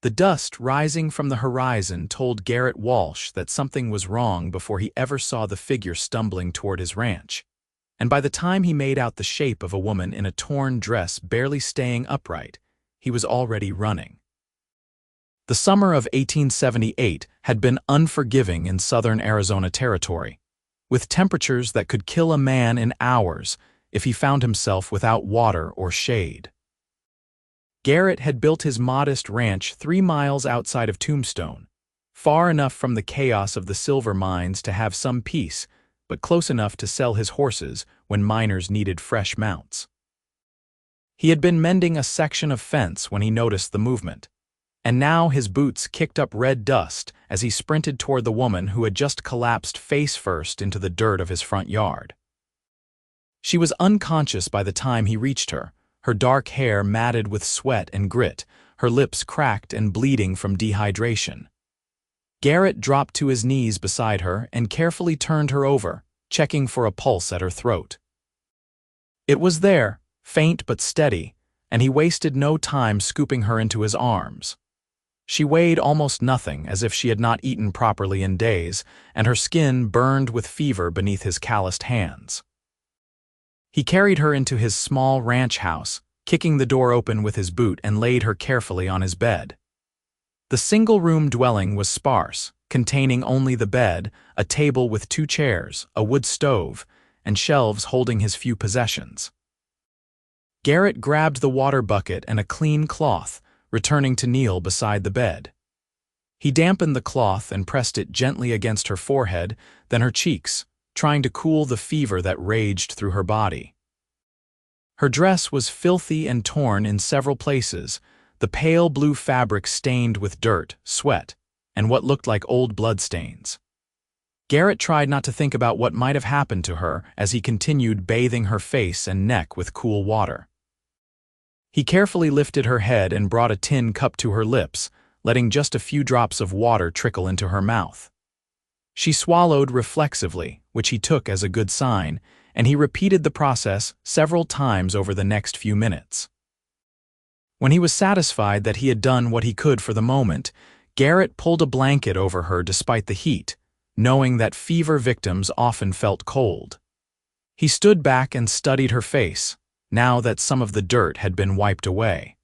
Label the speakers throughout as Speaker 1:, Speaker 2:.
Speaker 1: The dust rising from the horizon told Garrett Walsh that something was wrong before he ever saw the figure stumbling toward his ranch. And by the time he made out the shape of a woman in a torn dress barely staying upright, he was already running. The summer of 1878 had been unforgiving in southern Arizona territory, with temperatures that could kill a man in hours if he found himself without water or shade. Garrett had built his modest ranch 3 miles outside of Tombstone, far enough from the chaos of the silver mines to have some peace, but close enough to sell his horses when miners needed fresh mounts. He had been mending a section of fence when he noticed the movement, and now his boots kicked up red dust as he sprinted toward the woman who had just collapsed face first into the dirt of his front yard. She was unconscious by the time he reached her dark hair matted with sweat and grit, her lips cracked and bleeding from dehydration. Garrett dropped to his knees beside her and carefully turned her over, checking for a pulse at her throat. It was there, faint but steady, and he wasted no time scooping her into his arms. She weighed almost nothing, as if she had not eaten properly in days, and her skin burned with fever beneath his calloused hands. He carried her into his small ranch house, kicking the door open with his boot, and laid her carefully on his bed. The single-room dwelling was sparse, containing only the bed, a table with 2 chairs, a wood stove, and shelves holding his few possessions. Garrett grabbed the water bucket and a clean cloth, returning to kneel beside the bed. He dampened the cloth and pressed it gently against her forehead, then her cheeks, trying to cool the fever that raged through her body. Her dress was filthy and torn in several places, the pale blue fabric stained with dirt, sweat, and what looked like old bloodstains. Garrett tried not to think about what might have happened to her as he continued bathing her face and neck with cool water. He carefully lifted her head and brought a tin cup to her lips, letting just a few drops of water trickle into her mouth. She swallowed reflexively, which he took as a good sign, and he repeated the process several times over the next few minutes. When he was satisfied that he had done what he could for the moment, Garrett pulled a blanket over her despite the heat, knowing that fever victims often felt cold. He stood back and studied her face, now that some of the dirt had been wiped away.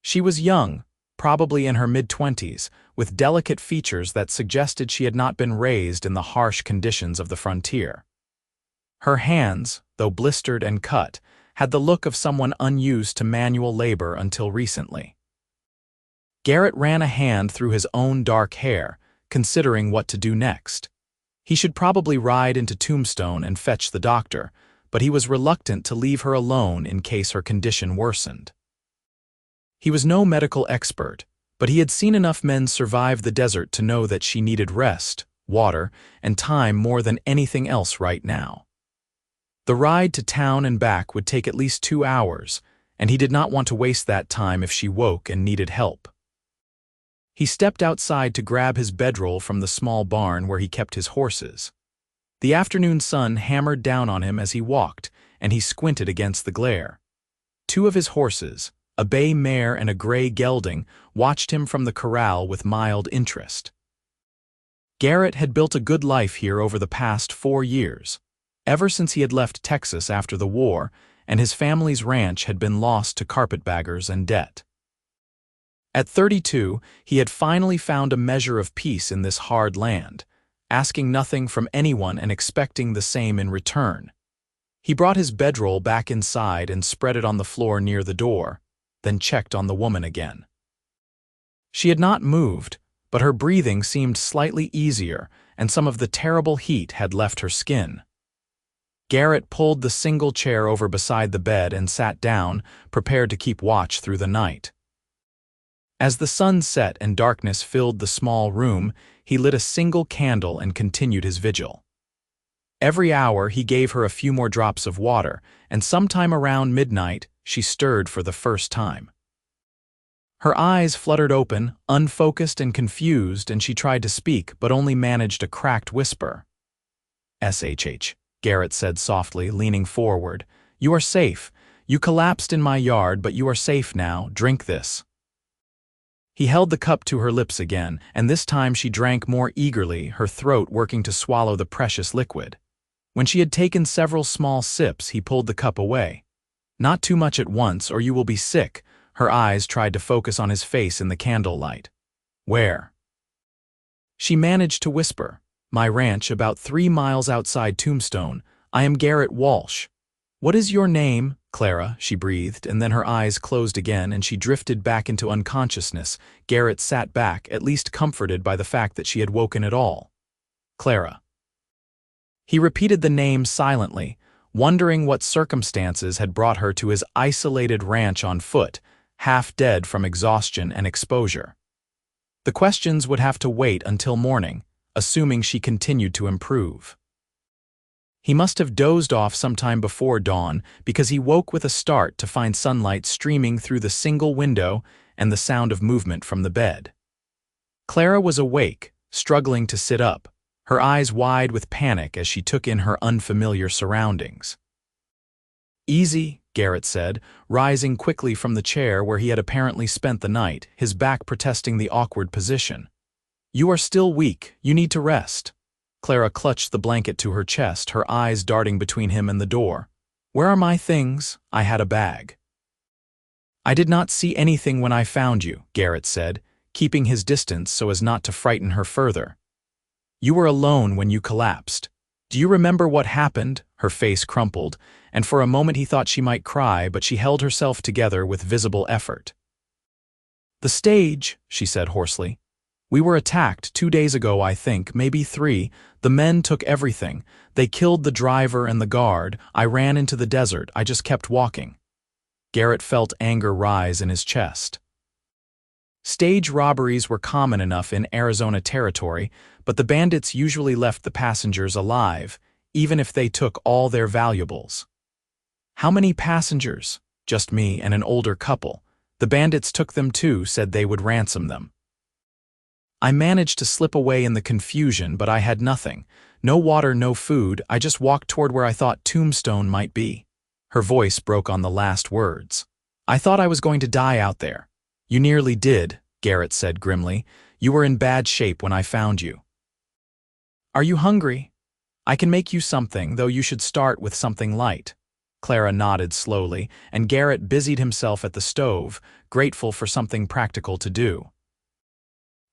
Speaker 1: She was young, probably in her mid-20s, with delicate features that suggested she had not been raised in the harsh conditions of the frontier. Her hands, though blistered and cut, had the look of someone unused to manual labor until recently. Garrett ran a hand through his own dark hair, considering what to do next. He should probably ride into Tombstone and fetch the doctor, but he was reluctant to leave her alone in case her condition worsened. He was no medical expert, but he had seen enough men survive the desert to know that she needed rest, water, and time more than anything else right now. The ride to town and back would take at least 2 hours, and he did not want to waste that time if she woke and needed help. He stepped outside to grab his bedroll from the small barn where he kept his horses. The afternoon sun hammered down on him as he walked, and he squinted against the glare. 2 of his horses, a bay mare and a gray gelding, watched him from the corral with mild interest. Garrett had built a good life here over the past 4 years, ever since he had left Texas after the war, and his family's ranch had been lost to carpetbaggers and debt. At 32, he had finally found a measure of peace in this hard land, asking nothing from anyone and expecting the same in return. He brought his bedroll back inside and spread it on the floor near the door, then checked on the woman again. She had not moved, but her breathing seemed slightly easier, and some of the terrible heat had left her skin. Garrett pulled the single chair over beside the bed and sat down, prepared to keep watch through the night. As the sun set and darkness filled the small room, he lit a single candle and continued his vigil. Every hour he gave her a few more drops of water, and sometime around midnight she stirred for the first time. Her eyes fluttered open, unfocused and confused, and she tried to speak but only managed a cracked whisper. "SHH," Garrett said softly, leaning forward. "You are safe. You collapsed in my yard, but you are safe now. Drink this." He held the cup to her lips again, and this time she drank more eagerly, her throat working to swallow the precious liquid. When she had taken several small sips, he pulled the cup away. "Not too much at once, or you will be sick." Her eyes tried to focus on his face in the candlelight. "Where?" She managed to whisper. "My ranch, about 3 miles outside Tombstone. I am Garrett Walsh." "What is your name, Clara?" she breathed, and then her eyes closed again and she drifted back into unconsciousness. Garrett sat back, at least comforted by the fact that she had woken at all. "Clara." He repeated the name silently, wondering what circumstances had brought her to his isolated ranch on foot, half dead from exhaustion and exposure. The questions would have to wait until morning, assuming she continued to improve. He must have dozed off sometime before dawn because he woke with a start to find sunlight streaming through the single window and the sound of movement from the bed. Clara was awake, struggling to sit up, her eyes wide with panic as she took in her unfamiliar surroundings. "Easy," Garrett said, rising quickly from the chair where he had apparently spent the night, his back protesting the awkward position. "You are still weak, you need to rest." Clara clutched the blanket to her chest, her eyes darting between him and the door. "Where are my things? I had a bag." "I did not see anything when I found you," Garrett said, keeping his distance so as not to frighten her further. "You were alone when you collapsed. Do you remember what happened?" Her face crumpled, and for a moment he thought she might cry, but she held herself together with visible effort. "The stage," she said hoarsely. "We were attacked 2 days ago, I think, maybe 3. The men took everything. They killed the driver and the guard. I ran into the desert. I just kept walking." Garrett felt anger rise in his chest. Stage robberies were common enough in Arizona territory, but the bandits usually left the passengers alive, even if they took all their valuables. "How many passengers?" "Just me and an older couple. The bandits took them too, said they would ransom them. I managed to slip away in the confusion, but I had nothing. No water, no food. I just walked toward where I thought Tombstone might be." Her voice broke on the last words. "I thought I was going to die out there." "You nearly did," Garrett said grimly. "You were in bad shape when I found you." "Are you hungry? I can make you something, though you should start with something light." Clara nodded slowly, and Garrett busied himself at the stove, grateful for something practical to do.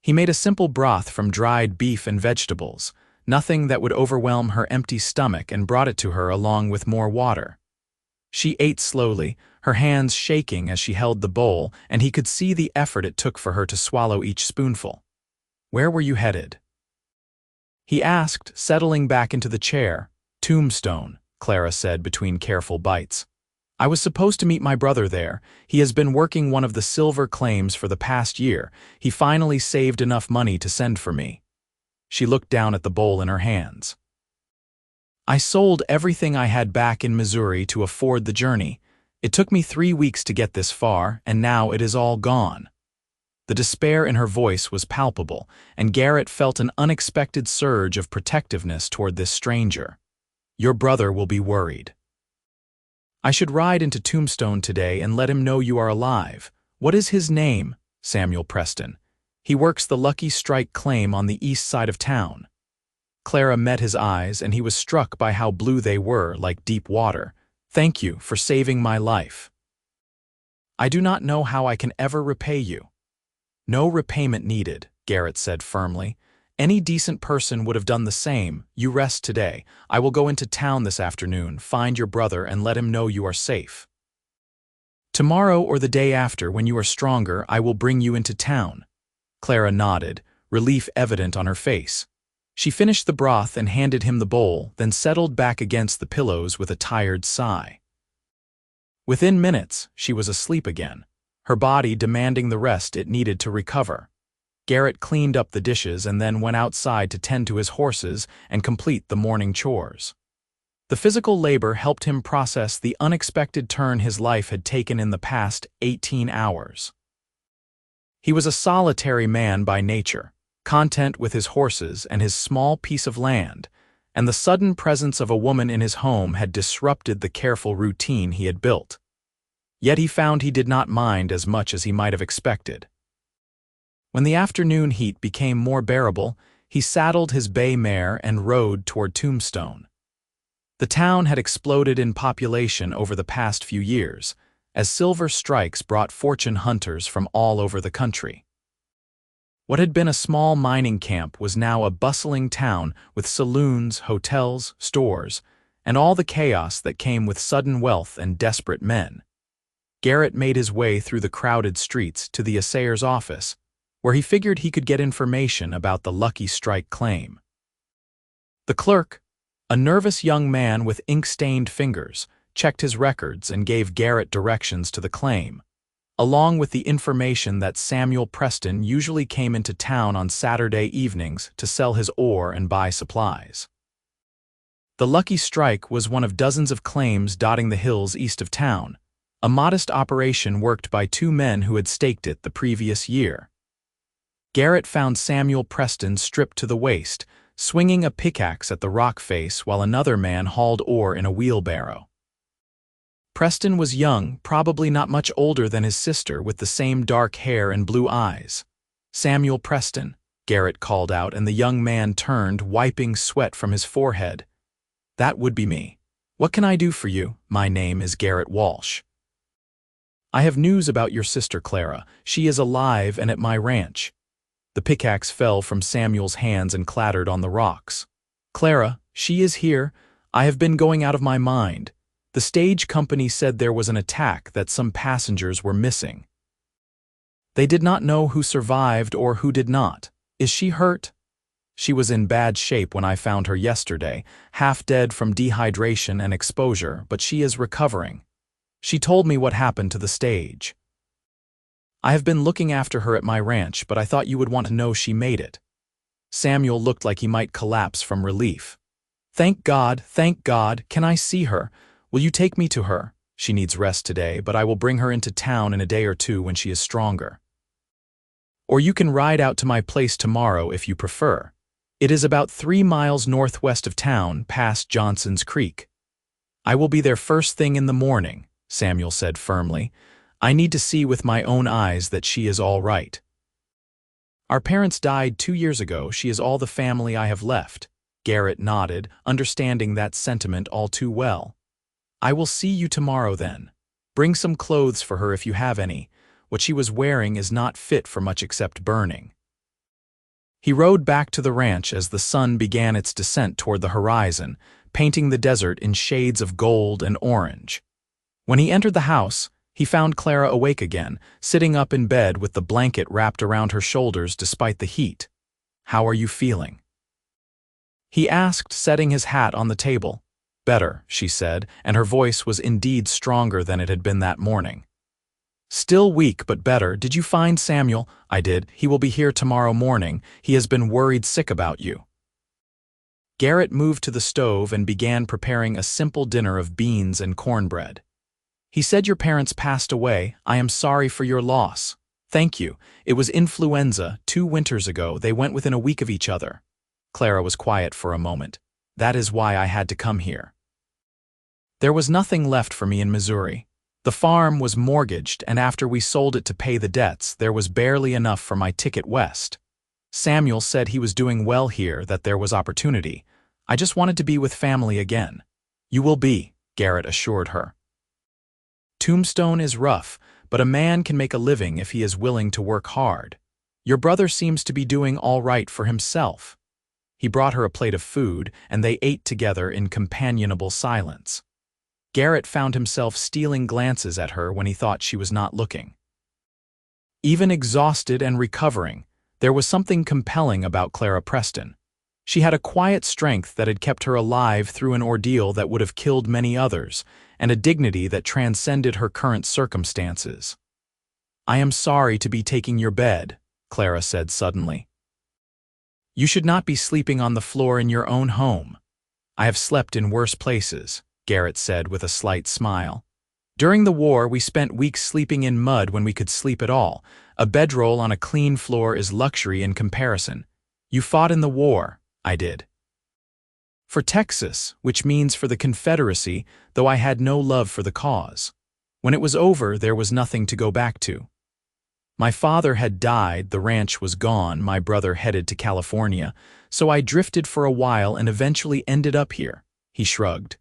Speaker 1: He made a simple broth from dried beef and vegetables, nothing that would overwhelm her empty stomach, and brought it to her along with more water. She ate slowly, her hands shaking as she held the bowl, and he could see the effort it took for her to swallow each spoonful. "Where were you headed?" he asked, settling back into the chair. "Tombstone," Clara said between careful bites. "I was supposed to meet my brother there. He has been working one of the silver claims for the past year. He finally saved enough money to send for me." She looked down at the bowl in her hands. "I sold everything I had back in Missouri to afford the journey. It took me 3 weeks to get this far, and now it is all gone." The despair in her voice was palpable, and Garrett felt an unexpected surge of protectiveness toward this stranger. "Your brother will be worried." "I should ride into Tombstone today and let him know you are alive." "What is his name?" "Samuel Preston. He works the Lucky Strike claim on the east side of town." Clara met his eyes, and he was struck by how blue they were, like deep water. "Thank you for saving my life." "I do not know how I can ever repay you." "No repayment needed," Garrett said firmly. "Any decent person would have done the same. You rest today. I will go into town this afternoon, find your brother, and let him know you are safe. Tomorrow or the day after, when you are stronger, I will bring you into town." Clara nodded, relief evident on her face. She finished the broth and handed him the bowl, then settled back against the pillows with a tired sigh. Within minutes, she was asleep again, her body demanding the rest it needed to recover. Garrett cleaned up the dishes and then went outside to tend to his horses and complete the morning chores. The physical labor helped him process the unexpected turn his life had taken in the past 18 hours. He was a solitary man by nature, content with his horses and his small piece of land, and the sudden presence of a woman in his home had disrupted the careful routine he had built. Yet he found he did not mind as much as he might have expected. When the afternoon heat became more bearable, he saddled his bay mare and rode toward Tombstone. The town had exploded in population over the past few years, as silver strikes brought fortune hunters from all over the country. What had been a small mining camp was now a bustling town with saloons, hotels, stores, and all the chaos that came with sudden wealth and desperate men. Garrett made his way through the crowded streets to the assayer's office, where he figured he could get information about the Lucky Strike claim. The clerk, a nervous young man with ink-stained fingers, checked his records and gave Garrett directions to the claim, along with the information that Samuel Preston usually came into town on Saturday evenings to sell his ore and buy supplies. The Lucky Strike was one of dozens of claims dotting the hills east of town, a modest operation worked by two men who had staked it the previous year. Garrett found Samuel Preston stripped to the waist, swinging a pickaxe at the rock face while another man hauled ore in a wheelbarrow. Preston was young, probably not much older than his sister, with the same dark hair and blue eyes. "Samuel Preston," Garrett called out, and the young man turned, wiping sweat from his forehead. "That would be me. What can I do for you? My name is Garrett Walsh." "I have news about your sister Clara. She is alive and at my ranch." The pickaxe fell from Samuel's hands and clattered on the rocks. "Clara, she is here. I have been going out of my mind. The stage company said there was an attack, that some passengers were missing. They did not know who survived or who did not. Is she hurt?" "She was in bad shape when I found her yesterday, half dead from dehydration and exposure, but she is recovering. She told me what happened to the stage." "I have been looking after her at my ranch, but I thought you would want to know she made it." Samuel looked like he might collapse from relief. Thank God, thank God. Can I see her? Will you take me to her? She needs rest today, but I will bring her into town in a day or two when she is stronger. Or you can ride out to my place tomorrow if you prefer. It is about 3 miles northwest of town, past Johnson's Creek." "I will be there first thing in the morning," Samuel said firmly. "I need to see with my own eyes that she is all right. Our parents died 2 years ago. She is all the family I have left." Garrett nodded, understanding that sentiment all too well. "I will see you tomorrow then. Bring some clothes for her if you have any. What she was wearing is not fit for much except burning." He rode back to the ranch as the sun began its descent toward the horizon, painting the desert in shades of gold and orange. When he entered the house, he found Clara awake again, sitting up in bed with the blanket wrapped around her shoulders despite the heat. "How are you feeling?" he asked, setting his hat on the table. "Better," she said, and her voice was indeed stronger than it had been that morning. "Still weak, but better. Did you find Samuel?" "I did. He will be here tomorrow morning. He has been worried sick about you." Garrett moved to the stove and began preparing a simple dinner of beans and cornbread. "He said your parents passed away. I am sorry for your loss." "Thank you. It was influenza 2 winters ago. They went within a week of each other." Clara was quiet for a moment. "That is why I had to come here. There was nothing left for me in Missouri. The farm was mortgaged, and after we sold it to pay the debts, there was barely enough for my ticket west. Samuel said he was doing well here, that there was opportunity. I just wanted to be with family again." "You will be," Garrett assured her. "Tombstone is rough, but a man can make a living if he is willing to work hard. Your brother seems to be doing all right for himself." He brought her a plate of food, and they ate together in companionable silence. Garrett found himself stealing glances at her when he thought she was not looking. Even exhausted and recovering, there was something compelling about Clara Preston. She had a quiet strength that had kept her alive through an ordeal that would have killed many others, and a dignity that transcended her current circumstances. "I am sorry to be taking your bed," Clara said suddenly. "You should not be sleeping on the floor in your own home." "I have slept in worse places," Garrett said with a slight smile. "During the war, we spent weeks sleeping in mud when we could sleep at all. A bedroll on a clean floor is luxury in comparison. You fought in the war." "I did. For Texas, which means for the Confederacy, though I had no love for the cause. When it was over, there was nothing to go back to. My father had died, the ranch was gone, my brother headed to California, so I drifted for a while and eventually ended up here," he shrugged.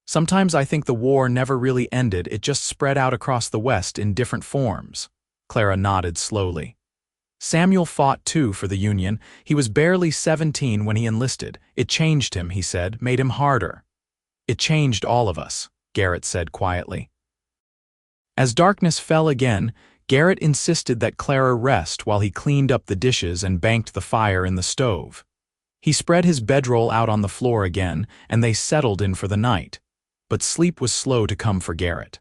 Speaker 1: "Sometimes I think the war never really ended, it just spread out across the West in different forms." Clara nodded slowly. "Samuel fought too for the Union. He was barely 17 when he enlisted. It changed him," he said, "made him harder." "It changed all of us," Garrett said quietly. As darkness fell again, Garrett insisted that Clara rest while he cleaned up the dishes and banked the fire in the stove. He spread his bedroll out on the floor again, and they settled in for the night. But sleep was slow to come for Garrett.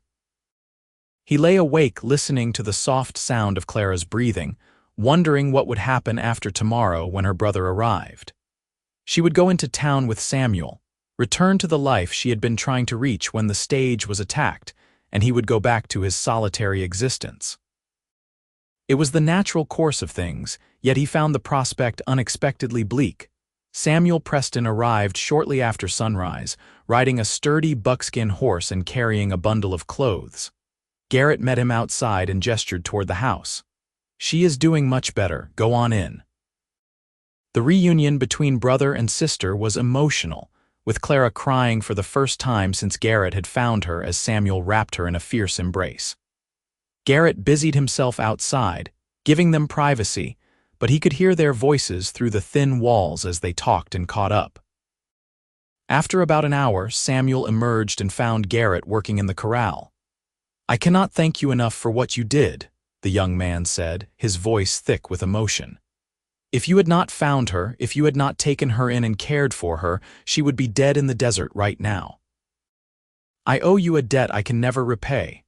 Speaker 1: He lay awake listening to the soft sound of Clara's breathing, wondering what would happen after tomorrow when her brother arrived. She would go into town with Samuel, return to the life she had been trying to reach when the stage was attacked, and he would go back to his solitary existence. It was the natural course of things, yet he found the prospect unexpectedly bleak. Samuel Preston arrived shortly after sunrise, riding a sturdy buckskin horse and carrying a bundle of clothes. Garrett met him outside and gestured toward the house. "She is doing much better, go on in." The reunion between brother and sister was emotional, with Clara crying for the first time since Garrett had found her as Samuel wrapped her in a fierce embrace. Garrett busied himself outside, giving them privacy, but he could hear their voices through the thin walls as they talked and caught up. After about an hour, Samuel emerged and found Garrett working in the corral. "I cannot thank you enough for what you did," the young man said, his voice thick with emotion. "If you had not found her, if you had not taken her in and cared for her, she would be dead in the desert right now. I owe you a debt I can never repay."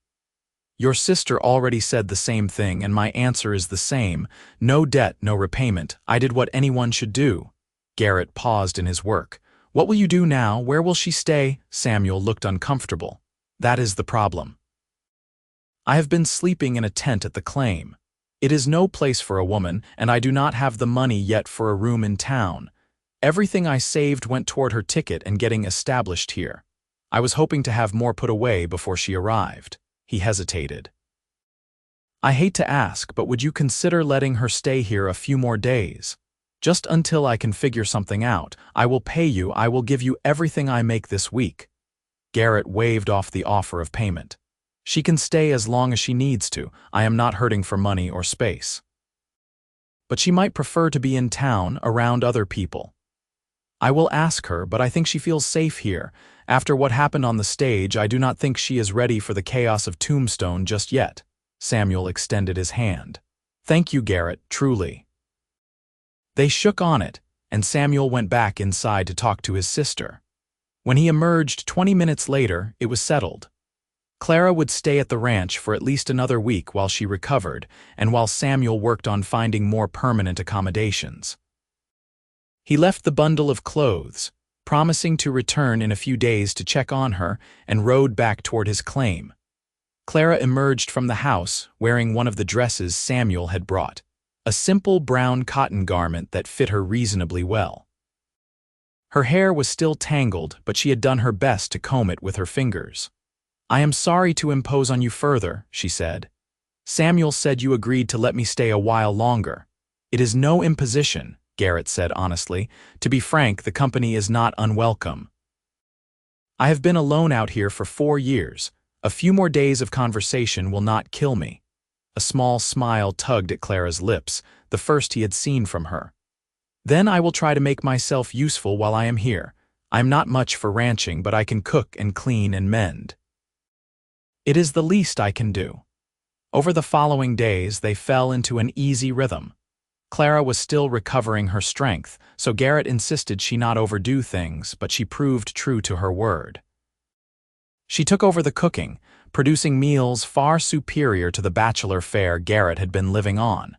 Speaker 1: "Your sister already said the same thing, and my answer is the same. No debt, no repayment. I did what anyone should do." Garrett paused in his work. "What will you do now? Where will she stay?" Samuel looked uncomfortable. "That is the problem. I have been sleeping in a tent at the claim. It is no place for a woman, and I do not have the money yet for a room in town. Everything I saved went toward her ticket and getting established here. I was hoping to have more put away before she arrived." He hesitated. "I hate to ask, but would you consider letting her stay here a few more days? Just until I can figure something out. I will pay you, I will give you everything I make this week." Garrett waved off the offer of payment. "She can stay as long as she needs to. I am not hurting for money or space. But she might prefer to be in town, around other people. I will ask her, but I think she feels safe here. After what happened on the stage, I do not think she is ready for the chaos of Tombstone just yet." Samuel extended his hand. "Thank you, Garrett, truly." They shook on it, and Samuel went back inside to talk to his sister. When he emerged 20 minutes later, it was settled. Clara would stay at the ranch for at least another week while she recovered, and while Samuel worked on finding more permanent accommodations. He left the bundle of clothes, promising to return in a few days to check on her, and rode back toward his claim. Clara emerged from the house wearing one of the dresses Samuel had brought, a simple brown cotton garment that fit her reasonably well. Her hair was still tangled, but she had done her best to comb it with her fingers. "I am sorry to impose on you further," she said. "Samuel said you agreed to let me stay a while longer." "It is no imposition," Garrett said honestly. "To be frank, the company is not unwelcome. I have been alone out here for 4 years. A few more days of conversation will not kill me." A small smile tugged at Clara's lips, the first he had seen from her. "Then I will try to make myself useful while I am here. I'm not much for ranching, but I can cook and clean and mend. It is the least I can do." Over the following days, they fell into an easy rhythm. Clara was still recovering her strength, so Garrett insisted she not overdo things, but she proved true to her word. She took over the cooking, producing meals far superior to the bachelor fare Garrett had been living on.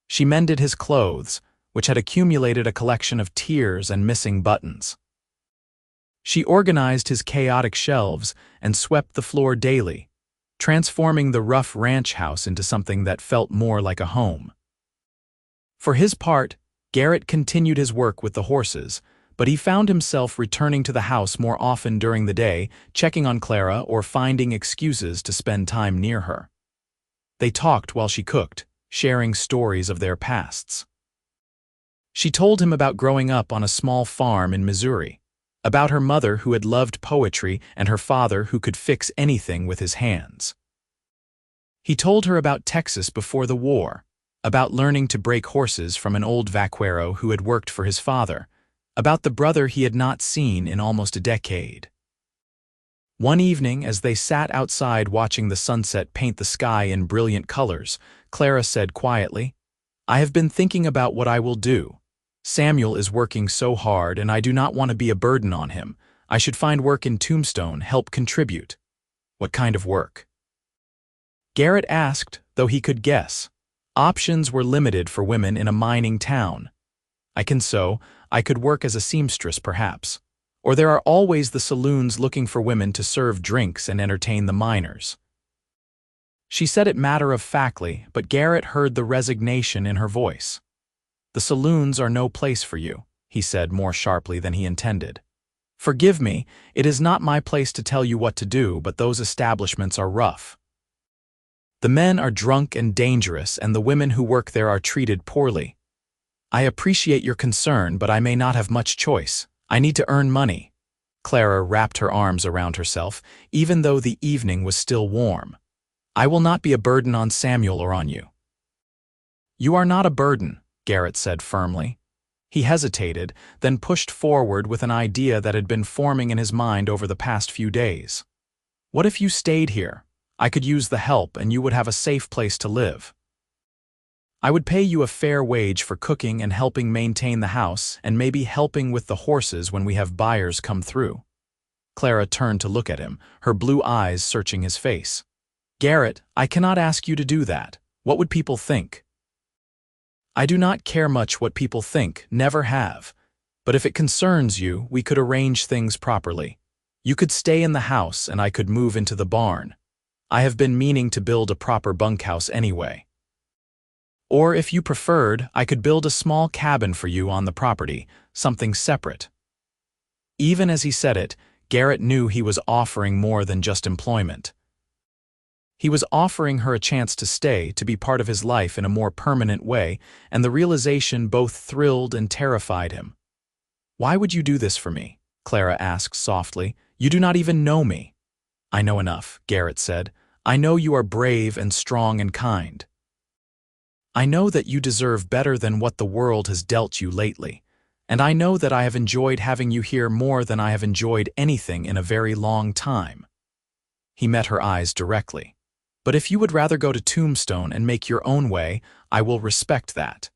Speaker 1: She mended his clothes, which had accumulated a collection of tears and missing buttons. She organized his chaotic shelves and swept the floor daily, transforming the rough ranch house into something that felt more like a home. For his part, Garrett continued his work with the horses, but he found himself returning to the house more often during the day, checking on Clara or finding excuses to spend time near her. They talked while she cooked, sharing stories of their pasts. She told him about growing up on a small farm in Missouri, about her mother who had loved poetry and her father who could fix anything with his hands. He told her about Texas before the war, about learning to break horses from an old vaquero who had worked for his father, about the brother he had not seen in almost a decade. One evening, as they sat outside watching the sunset paint the sky in brilliant colors, Clara said quietly, "I have been thinking about what I will do. Samuel is working so hard and I do not want to be a burden on him. I should find work in Tombstone, help contribute." "What kind of work?" Garrett asked, though he could guess. Options were limited for women in a mining town. "I can sew. I could work as a seamstress, perhaps. Or there are always the saloons looking for women to serve drinks and entertain the miners." She said it matter-of-factly, but Garrett heard the resignation in her voice. "The saloons are no place for you," he said more sharply than he intended. "Forgive me, it is not my place to tell you what to do, but those establishments are rough. The men are drunk and dangerous, and the women who work there are treated poorly. I appreciate your concern, but I may not have much choice. I need to earn money." Clara wrapped her arms around herself, even though the evening was still warm. "I will not be a burden on Samuel or on you." "You are not a burden," Garrett said firmly. He hesitated, then pushed forward with an idea that had been forming in his mind over the past few days. "What if you stayed here? I could use the help and you would have a safe place to live. I would pay you a fair wage for cooking and helping maintain the house and maybe helping with the horses when we have buyers come through." Clara turned to look at him, her blue eyes searching his face. "Garrett, I cannot ask you to do that. What would people think?" "I do not care much what people think, never have. But if it concerns you, we could arrange things properly. You could stay in the house and I could move into the barn. I have been meaning to build a proper bunkhouse anyway. Or if you preferred, I could build a small cabin for you on the property, something separate." Even as he said it, Garrett knew he was offering more than just employment. He was offering her a chance to stay, to be part of his life in a more permanent way, and the realization both thrilled and terrified him. "Why would you do this for me?" Clara asked softly. "You do not even know me." "I know enough," Garrett said. "I know you are brave and strong and kind. I know that you deserve better than what the world has dealt you lately, and I know that I have enjoyed having you here more than I have enjoyed anything in a very long time." He met her eyes directly. "But if you would rather go to Tombstone and make your own way, I will respect that.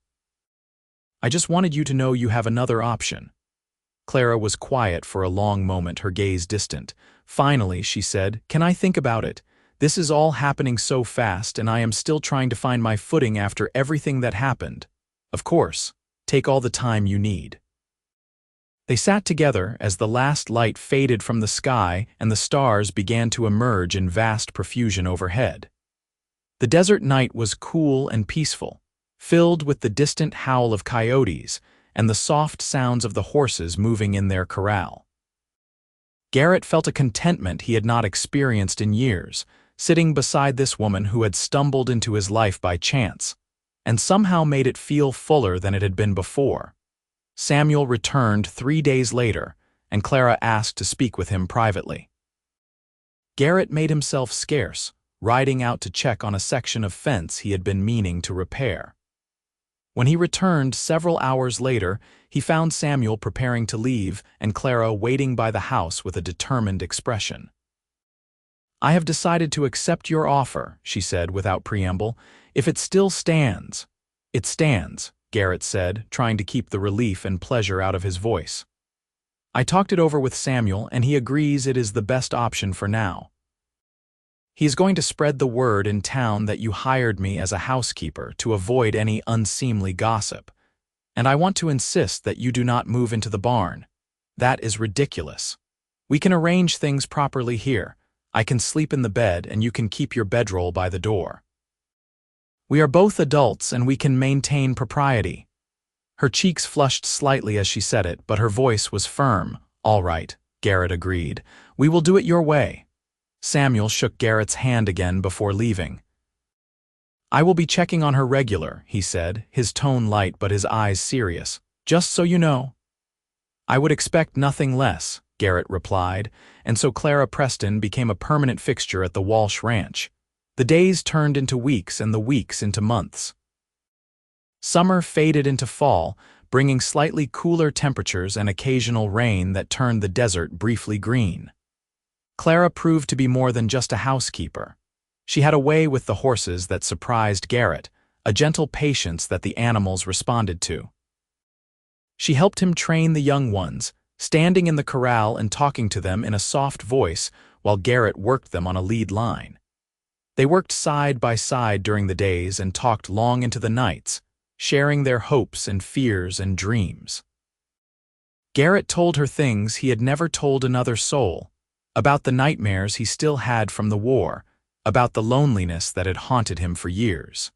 Speaker 1: I just wanted you to know you have another option." Clara was quiet for a long moment, her gaze distant. Finally, she said, "Can I think about it? This is all happening so fast, and I am still trying to find my footing after everything that happened. Of course, take all the time you need." They sat together as the last light faded from the sky and the stars began to emerge in vast profusion overhead. The desert night was cool and peaceful, filled with the distant howl of coyotes and the soft sounds of the horses moving in their corral. Garrett felt a contentment he had not experienced in years, sitting beside this woman who had stumbled into his life by chance, and somehow made it feel fuller than it had been before. Samuel returned 3 days later, and Clara asked to speak with him privately. Garrett made himself scarce, riding out to check on a section of fence he had been meaning to repair. When he returned several hours later, he found Samuel preparing to leave and Clara waiting by the house with a determined expression. "I have decided to accept your offer," she said without preamble. "If it still stands." "It stands," Garrett said, trying to keep the relief and pleasure out of his voice. "I talked it over with Samuel, and he agrees it is the best option for now. He is going to spread the word in town that you hired me as a housekeeper to avoid any unseemly gossip. And I want to insist that you do not move into the barn. That is ridiculous. We can arrange things properly here. I can sleep in the bed and you can keep your bedroll by the door. We are both adults and we can maintain propriety." Her cheeks flushed slightly as she said it, but her voice was firm. "All right," Garrett agreed. "We will do it your way." Samuel shook Garrett's hand again before leaving. I will be checking on her regular, he said, his tone light but his eyes serious. Just so you know. I would expect nothing less, Garrett replied, and so Clara Preston became a permanent fixture at the Walsh Ranch. The days turned into weeks and the weeks into months. Summer faded into fall, bringing slightly cooler temperatures and occasional rain that turned the desert briefly green. Clara proved to be more than just a housekeeper. She had a way with the horses that surprised Garrett, a gentle patience that the animals responded to. She helped him train the young ones, standing in the corral and talking to them in a soft voice while Garrett worked them on a lead line. They worked side by side during the days and talked long into the nights, sharing their hopes and fears and dreams. Garrett told her things he had never told another soul, about the nightmares he still had from the war, about the loneliness that had haunted him for years.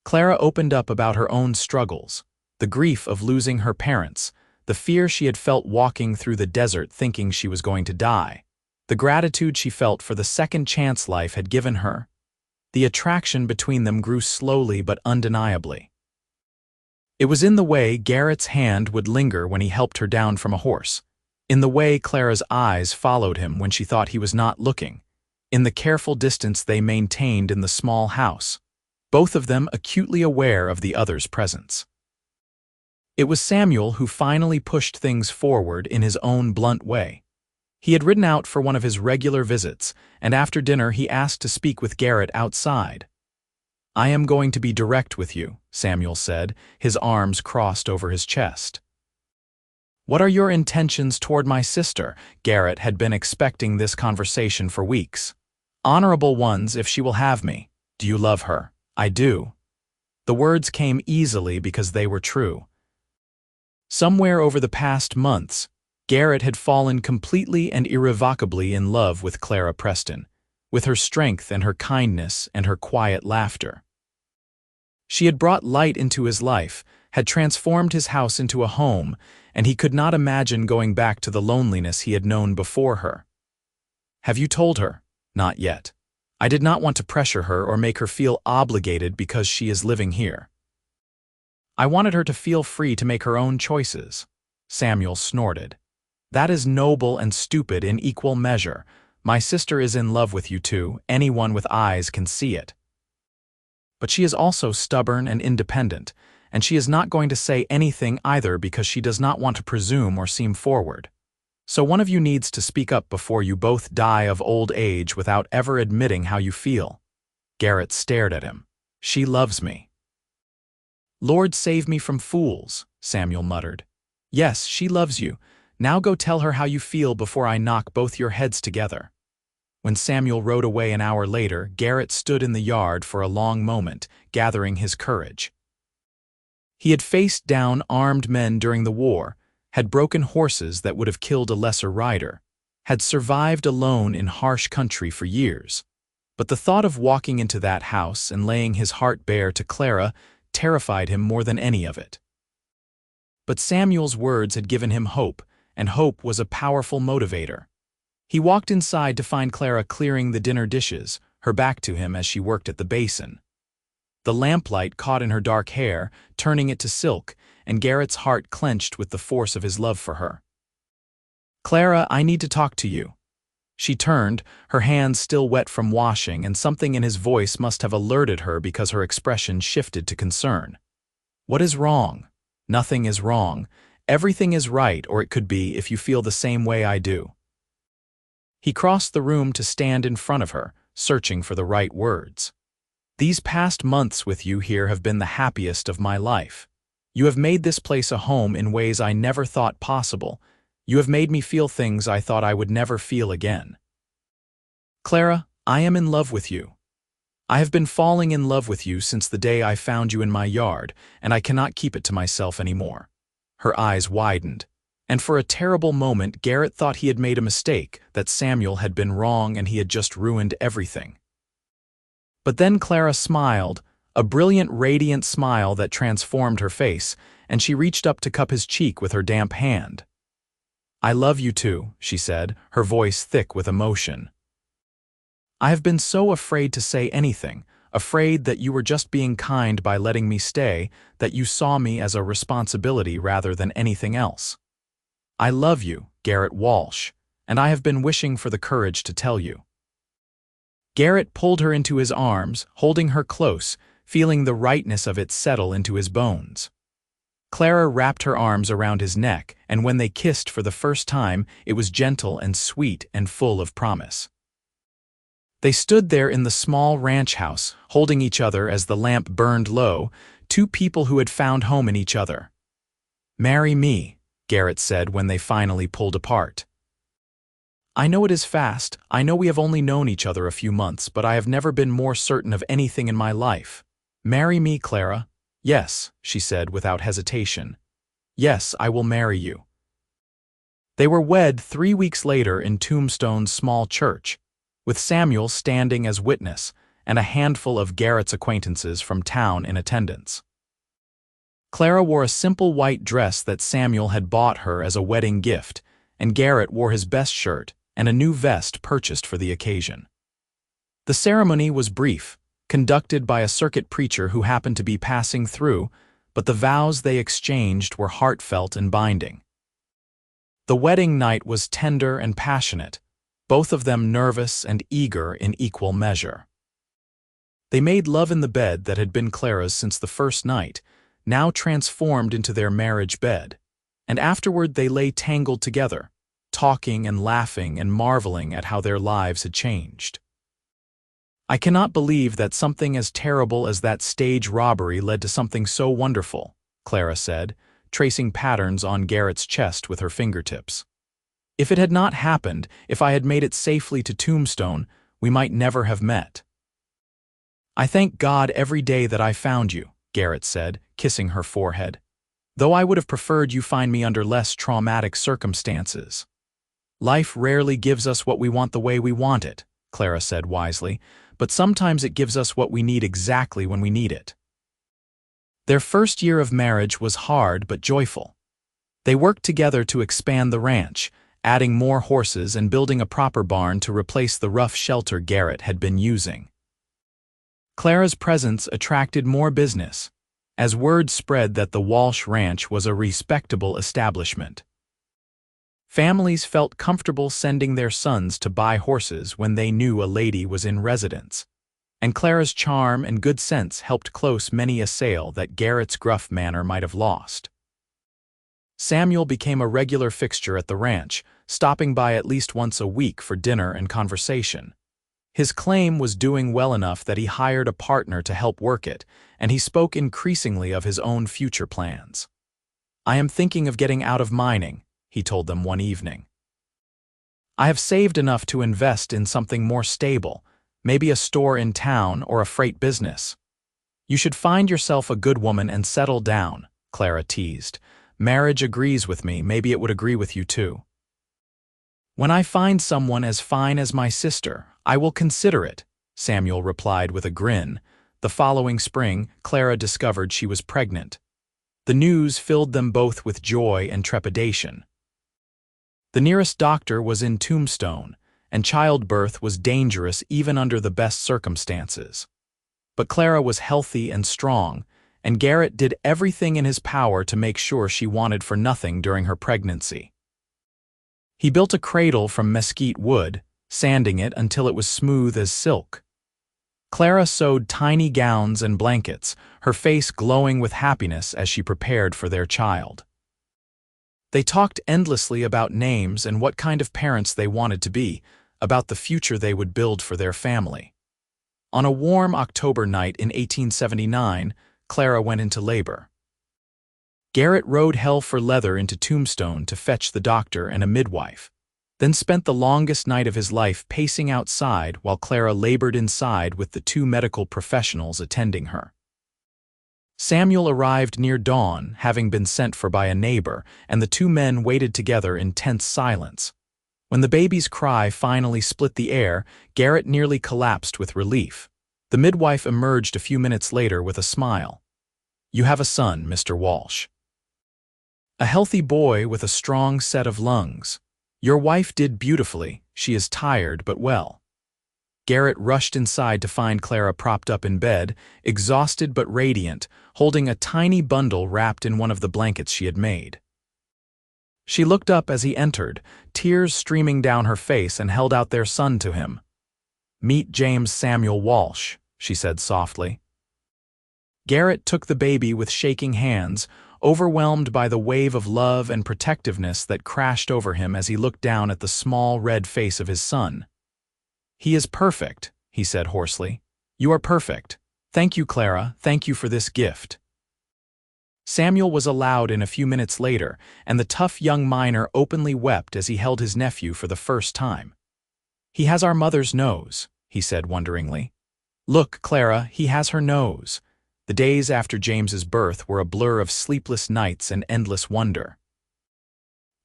Speaker 1: Clara opened up about her own struggles, the grief of losing her parents, the fear she had felt walking through the desert thinking she was going to die, the gratitude she felt for the second chance life had given her. The attraction between them grew slowly but undeniably. It was in the way Garrett's hand would linger when he helped her down from a horse, in the way Clara's eyes followed him when she thought he was not looking, in the careful distance they maintained in the small house, both of them acutely aware of the other's presence. It was Samuel who finally pushed things forward in his own blunt way. He had ridden out for one of his regular visits, and after dinner he asked to speak with Garrett outside. "I am going to be direct with you," Samuel said, his arms crossed over his chest. "What are your intentions toward my sister?" Garrett had been expecting this conversation for weeks. "Honorable ones if she will have me. Do you love her?" "I do." The words came easily because they were true. Somewhere over the past months, Garrett had fallen completely and irrevocably in love with Clara Preston, with her strength and her kindness and her quiet laughter. She had brought light into his life, had transformed his house into a home, and he could not imagine going back to the loneliness he had known before her. "Have you told her?" "Not yet. I did not want to pressure her or make her feel obligated because she is living here. I wanted her to feel free to make her own choices." Samuel snorted. "That is noble and stupid in equal measure. My sister is in love with you too. Anyone with eyes can see it. But she is also stubborn and independent, and she is not going to say anything either because she does not want to presume or seem forward. So one of you needs to speak up before you both die of old age without ever admitting how you feel." Garrett stared at him. "She loves me." "Lord save me from fools," Samuel muttered. "Yes, she loves you. Now go tell her how you feel before I knock both your heads together." When Samuel rode away an hour later, Garrett stood in the yard for a long moment, gathering his courage. He had faced down armed men during the war, had broken horses that would have killed a lesser rider, had survived alone in harsh country for years. But the thought of walking into that house and laying his heart bare to Clara terrified him more than any of it. But Samuel's words had given him hope, and hope was a powerful motivator. He walked inside to find Clara clearing the dinner dishes, her back to him as she worked at the basin. The lamplight caught in her dark hair, turning it to silk, and Garrett's heart clenched with the force of his love for her. "Clara, I need to talk to you." She turned, her hands still wet from washing, and something in his voice must have alerted her because her expression shifted to concern. "What is wrong?" "Nothing is wrong. Everything is right, or it could be, if you feel the same way I do." He crossed the room to stand in front of her, searching for the right words. "These past months with you here have been the happiest of my life. You have made this place a home in ways I never thought possible. You have made me feel things I thought I would never feel again. Clara, I am in love with you. I have been falling in love with you since the day I found you in my yard, and I cannot keep it to myself anymore." Her eyes widened, and for a terrible moment Garrett thought he had made a mistake, that Samuel had been wrong and he had just ruined everything. But then Clara smiled, a brilliant, radiant smile that transformed her face, and she reached up to cup his cheek with her damp hand. "I love you too," she said, her voice thick with emotion. "I have been so afraid to say anything, afraid that you were just being kind by letting me stay, that you saw me as a responsibility rather than anything else. I love you, Garrett Walsh, and I have been wishing for the courage to tell you." Garrett pulled her into his arms, holding her close, feeling the rightness of it settle into his bones. Clara wrapped her arms around his neck, and when they kissed for the first time, it was gentle and sweet and full of promise. They stood there in the small ranch house, holding each other as the lamp burned low, two people who had found home in each other. "Marry me," Garrett said when they finally pulled apart. "I know it is fast, I know we have only known each other a few months, but I have never been more certain of anything in my life. Marry me, Clara." "Yes," she said without hesitation. "Yes, I will marry you." They were wed 3 weeks later in Tombstone's small church, with Samuel standing as witness and a handful of Garrett's acquaintances from town in attendance. Clara wore a simple white dress that Samuel had bought her as a wedding gift, and Garrett wore his best shirt and a new vest purchased for the occasion. The ceremony was brief, conducted by a circuit preacher who happened to be passing through, but the vows they exchanged were heartfelt and binding. The wedding night was tender and passionate, both of them nervous and eager in equal measure. They made love in the bed that had been Clara's since the first night, now transformed into their marriage bed, and afterward they lay tangled together, talking and laughing and marveling at how their lives had changed. "I cannot believe that something as terrible as that stage robbery led to something so wonderful," Clara said, tracing patterns on Garrett's chest with her fingertips. "If it had not happened, if I had made it safely to Tombstone, we might never have met." "I thank God every day that I found you," Garrett said, kissing her forehead, "though I would have preferred you find me under less traumatic circumstances." "Life rarely gives us what we want the way we want it," Clara said wisely, "but sometimes it gives us what we need exactly when we need it." Their first year of marriage was hard but joyful. They worked together to expand the ranch, adding more horses and building a proper barn to replace the rough shelter Garrett had been using. Clara's presence attracted more business, as word spread that the Walsh Ranch was a respectable establishment. Families felt comfortable sending their sons to buy horses when they knew a lady was in residence, and Clara's charm and good sense helped close many a sale that Garrett's gruff manner might have lost. Samuel became a regular fixture at the ranch, stopping by at least once a week for dinner and conversation. His claim was doing well enough that he hired a partner to help work it, and he spoke increasingly of his own future plans. "I am thinking of getting out of mining," he told them one evening. "I have saved enough to invest in something more stable, maybe a store in town or a freight business." "You should find yourself a good woman and settle down," Clara teased. "Marriage agrees with me, maybe it would agree with you too." "When I find someone as fine as my sister, I will consider it," Samuel replied with a grin. The following spring, Clara discovered she was pregnant. The news filled them both with joy and trepidation. The nearest doctor was in Tombstone, and childbirth was dangerous even under the best circumstances. But Clara was healthy and strong, and Garrett did everything in his power to make sure she wanted for nothing during her pregnancy. He built a cradle from mesquite wood, sanding it until it was smooth as silk. Clara sewed tiny gowns and blankets, her face glowing with happiness as she prepared for their child. They talked endlessly about names and what kind of parents they wanted to be, about the future they would build for their family. On a warm October night in 1879, Clara went into labor. Garrett rode hell for leather into Tombstone to fetch the doctor and a midwife, then spent the longest night of his life pacing outside while Clara labored inside with the 2 medical professionals attending her. Samuel arrived near dawn, having been sent for by a neighbor, and the 2 men waited together in tense silence. When the baby's cry finally split the air, Garrett nearly collapsed with relief. The midwife emerged a few minutes later with a smile. "You have a son, Mr. Walsh. A healthy boy with a strong set of lungs. Your wife did beautifully, she is tired but well." Garrett rushed inside to find Clara propped up in bed, exhausted but radiant, holding a tiny bundle wrapped in one of the blankets she had made. She looked up as he entered, tears streaming down her face, and held out their son to him. "Meet James Samuel Walsh," she said softly. Garrett took the baby with shaking hands, overwhelmed by the wave of love and protectiveness that crashed over him as he looked down at the small red face of his son. "He is perfect," he said hoarsely. "You are perfect. Thank you, Clara, thank you for this gift." Samuel was allowed in a few minutes later, and the tough young miner openly wept as he held his nephew for the first time. "He has our mother's nose," he said wonderingly. "Look, Clara, he has her nose." The days after James's birth were a blur of sleepless nights and endless wonder.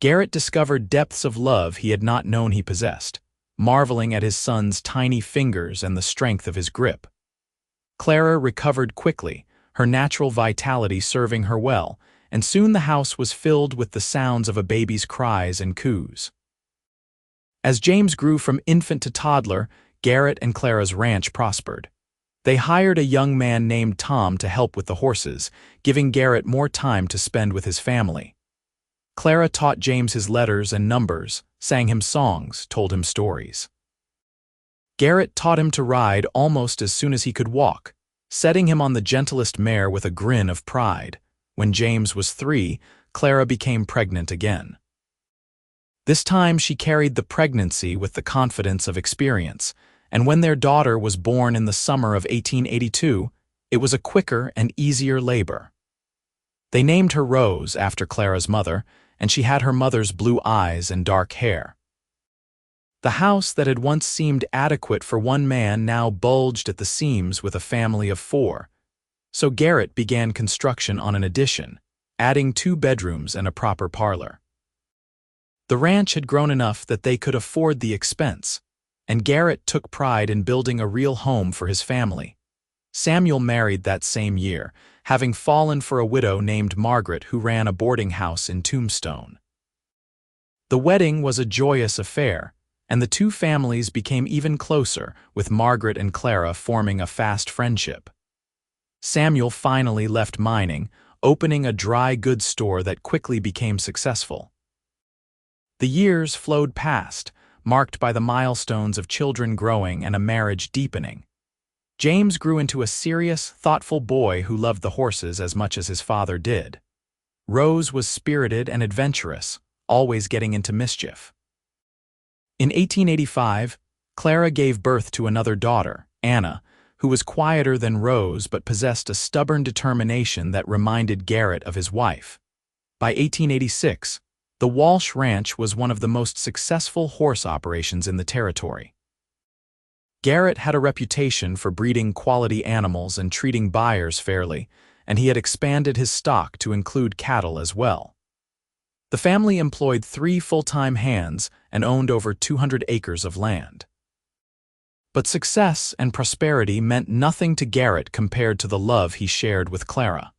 Speaker 1: Garrett discovered depths of love he had not known he possessed, marveling at his son's tiny fingers and the strength of his grip. Clara recovered quickly, her natural vitality serving her well, and soon the house was filled with the sounds of a baby's cries and coos. As James grew from infant to toddler, Garrett and Clara's ranch prospered. They hired a young man named Tom to help with the horses, giving Garrett more time to spend with his family. Clara taught James his letters and numbers, sang him songs, told him stories. Garrett taught him to ride almost as soon as he could walk, setting him on the gentlest mare with a grin of pride. When James was 3, Clara became pregnant again. This time she carried the pregnancy with the confidence of experience, and when their daughter was born in the summer of 1882, it was a quicker and easier labor. They named her Rose after Clara's mother, and she had her mother's blue eyes and dark hair. The house that had once seemed adequate for one man now bulged at the seams with a family of 4. So Garrett began construction on an addition, adding 2 bedrooms and a proper parlor. The ranch had grown enough that they could afford the expense, and Garrett took pride in building a real home for his family. Samuel married that same year, having fallen for a widow named Margaret who ran a boarding house in Tombstone. The wedding was a joyous affair, and the 2 families became even closer, with Margaret and Clara forming a fast friendship. Samuel finally left mining, opening a dry goods store that quickly became successful. The years flowed past, marked by the milestones of children growing and a marriage deepening. James grew into a serious, thoughtful boy who loved the horses as much as his father did. Rose was spirited and adventurous, always getting into mischief. In 1885, Clara gave birth to another daughter, Anna, who was quieter than Rose but possessed a stubborn determination that reminded Garrett of his wife. By 1886, the Walsh Ranch was one of the most successful horse operations in the territory. Garrett had a reputation for breeding quality animals and treating buyers fairly, and he had expanded his stock to include cattle as well. The family employed 3 full-time hands and owned over 200 acres of land. But success and prosperity meant nothing to Garrett compared to the love he shared with Clara.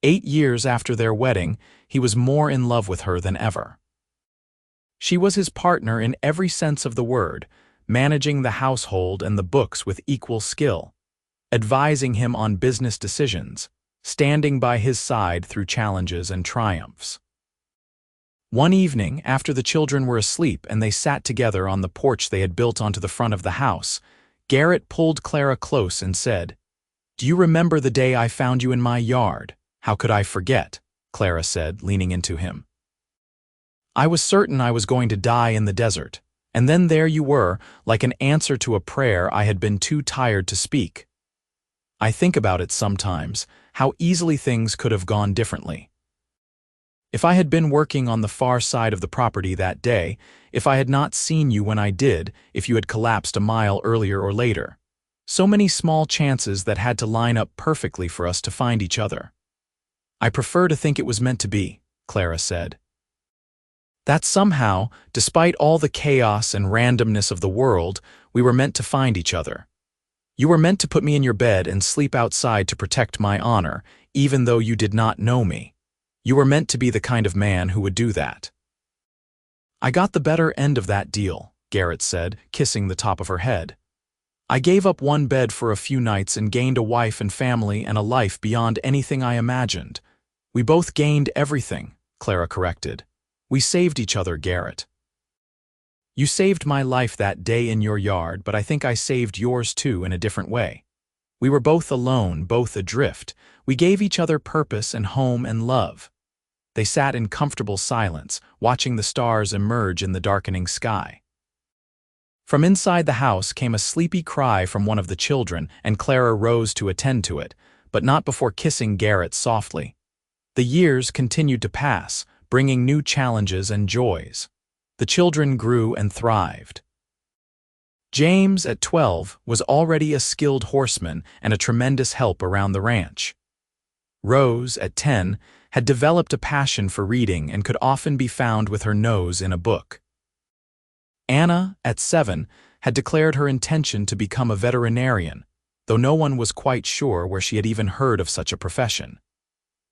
Speaker 1: 8 years after their wedding, he was more in love with her than ever. She was his partner in every sense of the word, managing the household and the books with equal skill, advising him on business decisions, standing by his side through challenges and triumphs. One evening, after the children were asleep and they sat together on the porch they had built onto the front of the house, Garrett pulled Clara close and said, "Do you remember the day I found you in my yard?" "How could I forget?" Clara said, leaning into him. "I was certain I was going to die in the desert, and then there you were, like an answer to a prayer I had been too tired to speak. I think about it sometimes, how easily things could have gone differently. If I had been working on the far side of the property that day, if I had not seen you when I did, if you had collapsed a mile earlier or later. So many small chances that had to line up perfectly for us to find each other. I prefer to think it was meant to be," Clara said. "That somehow, despite all the chaos and randomness of the world, we were meant to find each other. You were meant to put me in your bed and sleep outside to protect my honor, even though you did not know me. You were meant to be the kind of man who would do that." "I got the better end of that deal," Garrett said, kissing the top of her head. I gave up one bed for a few nights and gained a wife and family and a life beyond anything I imagined. We both gained everything, Clara corrected. We saved each other, Garrett. You saved my life that day in your yard, but I think I saved yours too in a different way. We were both alone, both adrift. We gave each other purpose and home and love. They sat in comfortable silence, watching the stars emerge in the darkening sky. From inside the house came a sleepy cry from one of the children, and Clara rose to attend to it, but not before kissing Garrett softly. The years continued to pass, bringing new challenges and joys. The children grew and thrived. James, at 12, was already a skilled horseman and a tremendous help around the ranch. Rose, at 10, had developed a passion for reading and could often be found with her nose in a book. Anna, at 7, had declared her intention to become a veterinarian, though no one was quite sure where she had even heard of such a profession.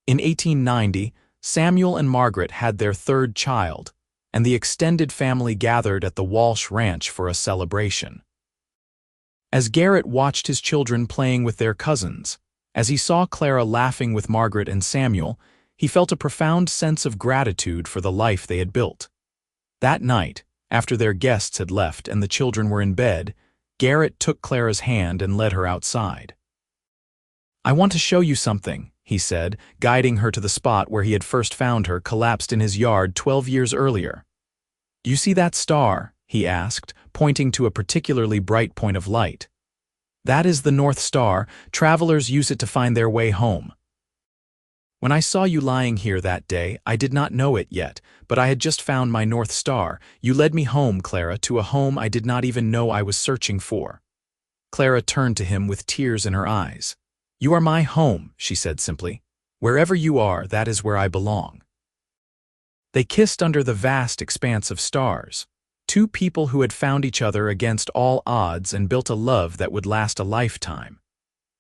Speaker 1: In 1890, Samuel and Margaret had their third child, and the extended family gathered at the Walsh Ranch for a celebration. As Garrett watched his children playing with their cousins, as he saw Clara laughing with Margaret and Samuel, he felt a profound sense of gratitude for the life they had built. That night, after their guests had left and the children were in bed, Garrett took Clara's hand and led her outside. "I want to show you something," he said, guiding her to the spot where he had first found her collapsed in his yard 12 years earlier. "You see that star?" he asked, pointing to a particularly bright point of light. "That is the North Star. Travelers use it to find their way home. When I saw you lying here that day, I did not know it yet, but I had just found my North Star. You led me home, Clara, to a home I did not even know I was searching for." Clara turned to him with tears in her eyes. "You are my home," she said simply. "Wherever you are, that is where I belong." They kissed under the vast expanse of stars, two people who had found each other against all odds and built a love that would last a lifetime.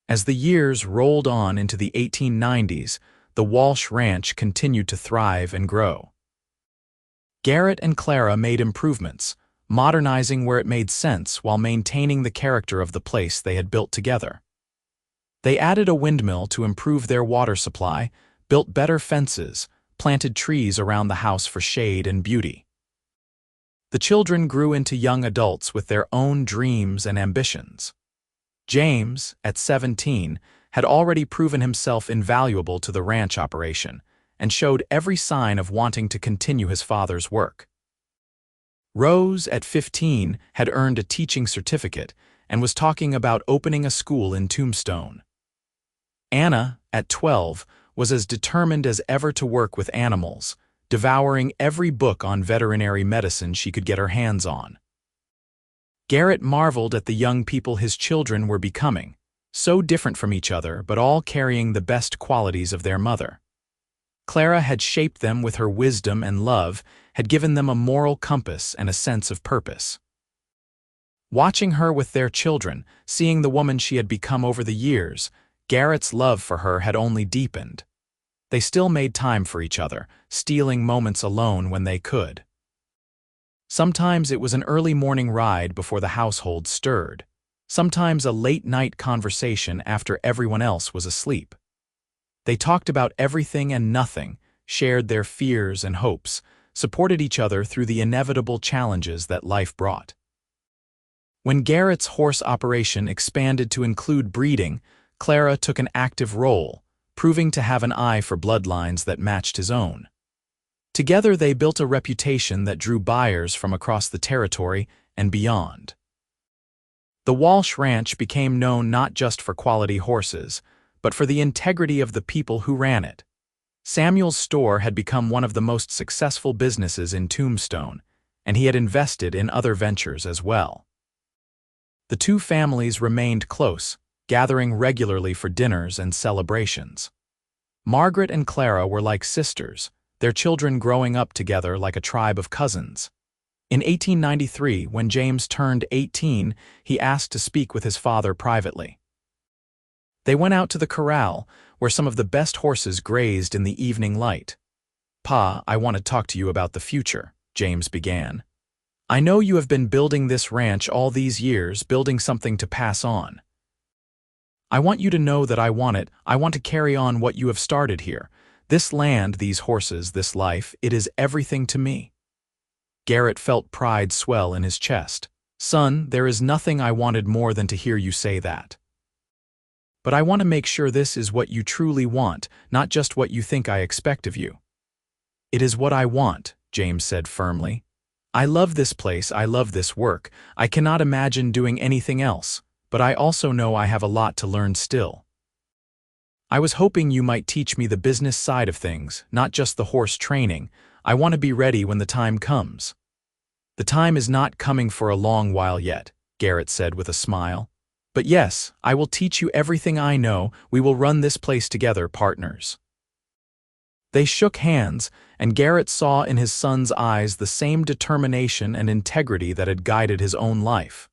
Speaker 1: As the years rolled on into the 1890s, the Walsh Ranch continued to thrive and grow. Garrett and Clara made improvements, modernizing where it made sense while maintaining the character of the place they had built together. They added a windmill to improve their water supply, built better fences, planted trees around the house for shade and beauty. The children grew into young adults with their own dreams and ambitions. James, at 17, had already proven himself invaluable to the ranch operation and showed every sign of wanting to continue his father's work. Rose, at 15, had earned a teaching certificate and was talking about opening a school in Tombstone. Anna, at 12, was as determined as ever to work with animals, devouring every book on veterinary medicine she could get her hands on. Garrett marveled at the young people his children were becoming, so different from each other but all carrying the best qualities of their mother. Clara had shaped them with her wisdom and love, had given them a moral compass and a sense of purpose. Watching her with their children, seeing the woman she had become over the years, Garrett's love for her had only deepened. They still made time for each other, stealing moments alone when they could. Sometimes it was an early morning ride before the household stirred, sometimes a late-night conversation after everyone else was asleep. They talked about everything and nothing, shared their fears and hopes, supported each other through the inevitable challenges that life brought. When Garrett's horse operation expanded to include breeding, Clara took an active role, proving to have an eye for bloodlines that matched his own. Together they built a reputation that drew buyers from across the territory and beyond. The Walsh Ranch became known not just for quality horses, but for the integrity of the people who ran it. Samuel's store had become one of the most successful businesses in Tombstone, and he had invested in other ventures as well. The two families remained close, gathering regularly for dinners and celebrations. Margaret and Clara were like sisters, their children growing up together like a tribe of cousins. In 1893, when James turned 18, he asked to speak with his father privately. They went out to the corral, where some of the best horses grazed in the evening light. "Pa, I want to talk to you about the future," James began. I know you have been building this ranch all these years, building something to pass on. I want you to know that I want it. I want to carry on what you have started here. This land, these horses, this life, it is everything to me." Garrett felt pride swell in his chest. "Son, there is nothing I wanted more than to hear you say that. But I want to make sure this is what you truly want, not just what you think I expect of you." "It is what I want," James said firmly. "I love this place, I love this work. I cannot imagine doing anything else, but I also know I have a lot to learn still. I was hoping you might teach me the business side of things, not just the horse training. I want to be ready when the time comes." "The time is not coming for a long while yet," Garrett said with a smile. "But yes, I will teach you everything I know. We will run this place together, partners." They shook hands, and Garrett saw in his son's eyes the same determination and integrity that had guided his own life.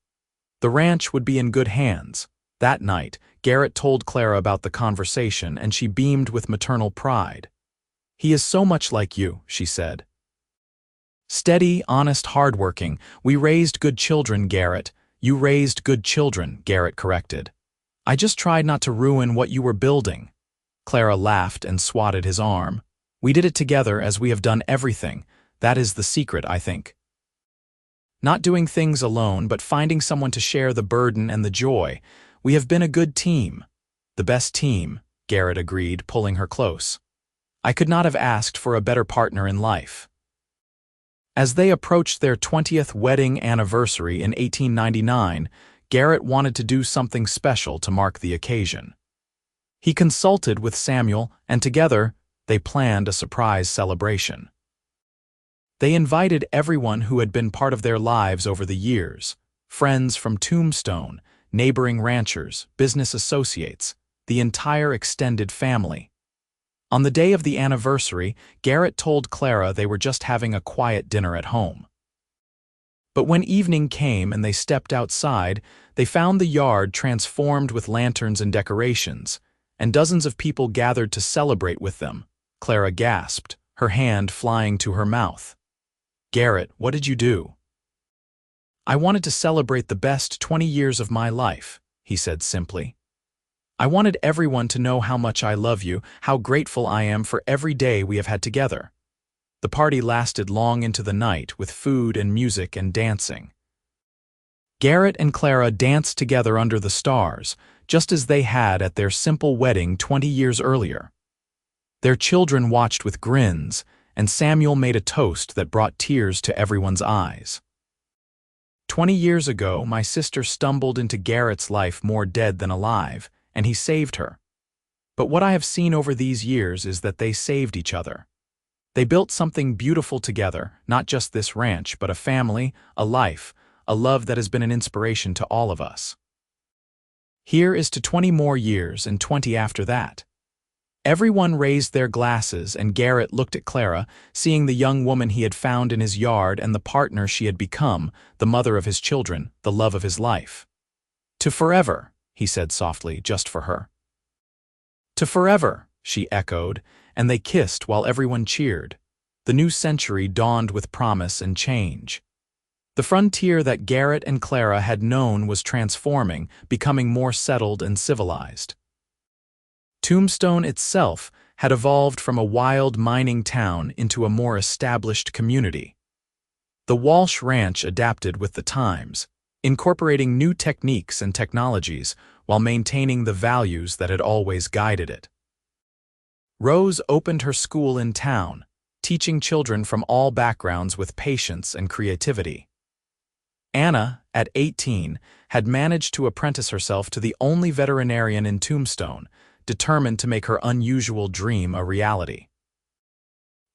Speaker 1: The ranch would be in good hands. That night, Garrett told Clara about the conversation, and she beamed with maternal pride. "He is so much like you," she said. "Steady, honest, hardworking. We raised good children, Garrett." "You raised good children," Garrett corrected. "I just tried not to ruin what you were building." Clara laughed and swatted his arm. "We did it together as we have done everything. That is the secret, I think. Not doing things alone, but finding someone to share the burden and the joy. We have been a good team." "The best team," Garrett agreed, pulling her close. "I could not have asked for a better partner in life." As they approached their 20th wedding anniversary in 1899, Garrett wanted to do something special to mark the occasion. He consulted with Samuel, and together, they planned a surprise celebration. They invited everyone who had been part of their lives over the years, friends from Tombstone, neighboring ranchers, business associates, the entire extended family. On the day of the anniversary, Garrett told Clara they were just having a quiet dinner at home. But when evening came and they stepped outside, they found the yard transformed with lanterns and decorations, and dozens of people gathered to celebrate with them. Clara gasped, her hand flying to her mouth. "Garrett, what did you do?" "I wanted to celebrate the best 20 years of my life," he said simply. "I wanted everyone to know how much I love you, how grateful I am for every day we have had together." The party lasted long into the night, with food and music and dancing. Garrett and Clara danced together under the stars, just as they had at their simple wedding 20 years earlier. Their children watched with grins, and Samuel made a toast that brought tears to everyone's eyes. "20 years ago, my sister stumbled into Garrett's life more dead than alive, and he saved her. But what I have seen over these years is that they saved each other. They built something beautiful together, not just this ranch, but a family, a life, a love that has been an inspiration to all of us. Here is to 20 more years and 20 after that." Everyone raised their glasses, and Garrett looked at Clara, seeing the young woman he had found in his yard and the partner she had become, the mother of his children, the love of his life. "To forever," he said softly, just for her. "To forever," she echoed, and they kissed while everyone cheered. The new century dawned with promise and change. The frontier that Garrett and Clara had known was transforming, becoming more settled and civilized. Tombstone itself had evolved from a wild mining town into a more established community. The Walsh Ranch adapted with the times, incorporating new techniques and technologies while maintaining the values that had always guided it. Rose opened her school in town, teaching children from all backgrounds with patience and creativity. Anna, at 18, had managed to apprentice herself to the only veterinarian in Tombstone, determined to make her unusual dream a reality.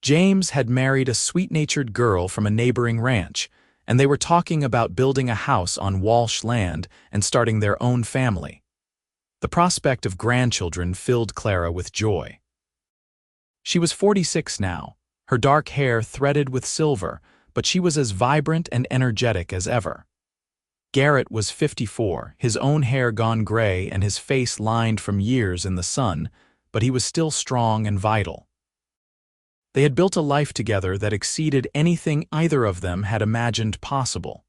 Speaker 1: James had married a sweet-natured girl from a neighboring ranch, and they were talking about building a house on Walsh land and starting their own family. The prospect of grandchildren filled Clara with joy. She was 46 now, her dark hair threaded with silver, but she was as vibrant and energetic as ever. Garrett was 54, his own hair gone gray and his face lined from years in the sun, but he was still strong and vital. They had built a life together that exceeded anything either of them had imagined possible.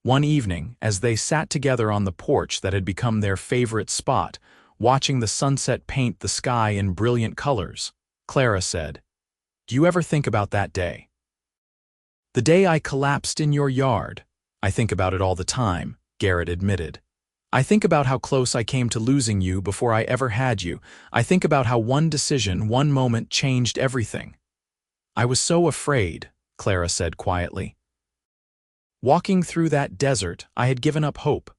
Speaker 1: One evening, as they sat together on the porch that had become their favorite spot, watching the sunset paint the sky in brilliant colors, Clara said, "Do you ever think about that day? The day I collapsed in your yard." "I think about it all the time," Garrett admitted. "I think about how close I came to losing you before I ever had you. I think about how one decision, one moment changed everything." "I was so afraid," Clara said quietly. "Walking through that desert, I had given up hope.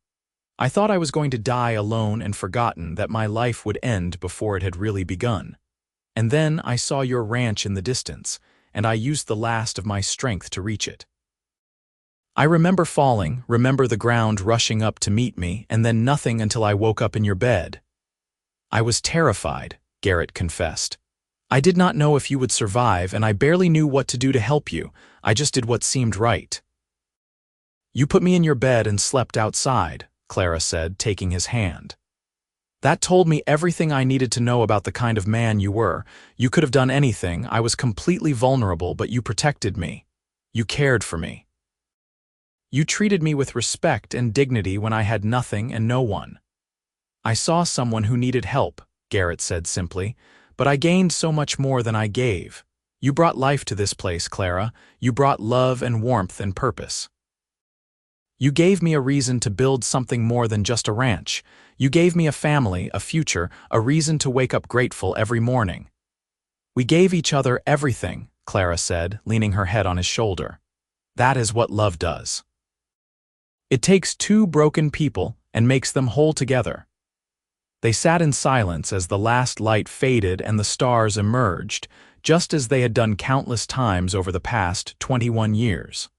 Speaker 1: I thought I was going to die alone and forgotten, that my life would end before it had really begun. And then I saw your ranch in the distance, and I used the last of my strength to reach it. I remember falling, remember the ground rushing up to meet me, and then nothing until I woke up in your bed." "I was terrified," Garrett confessed. "I did not know if you would survive, and I barely knew what to do to help you. I just did what seemed right." "You put me in your bed and slept outside," Clara said, taking his hand. "That told me everything I needed to know about the kind of man you were. You could have done anything. I was completely vulnerable, but you protected me. You cared for me. You treated me with respect and dignity when I had nothing and no one." "I saw someone who needed help," Garrett said simply, "but I gained so much more than I gave. You brought life to this place, Clara. You brought love and warmth and purpose. You gave me a reason to build something more than just a ranch. You gave me a family, a future, a reason to wake up grateful every morning." "We gave each other everything," Clara said, leaning her head on his shoulder. "That is what love does. It takes two broken people and makes them whole together." They sat in silence as the last light faded and the stars emerged, just as they had done countless times over the past 21 years.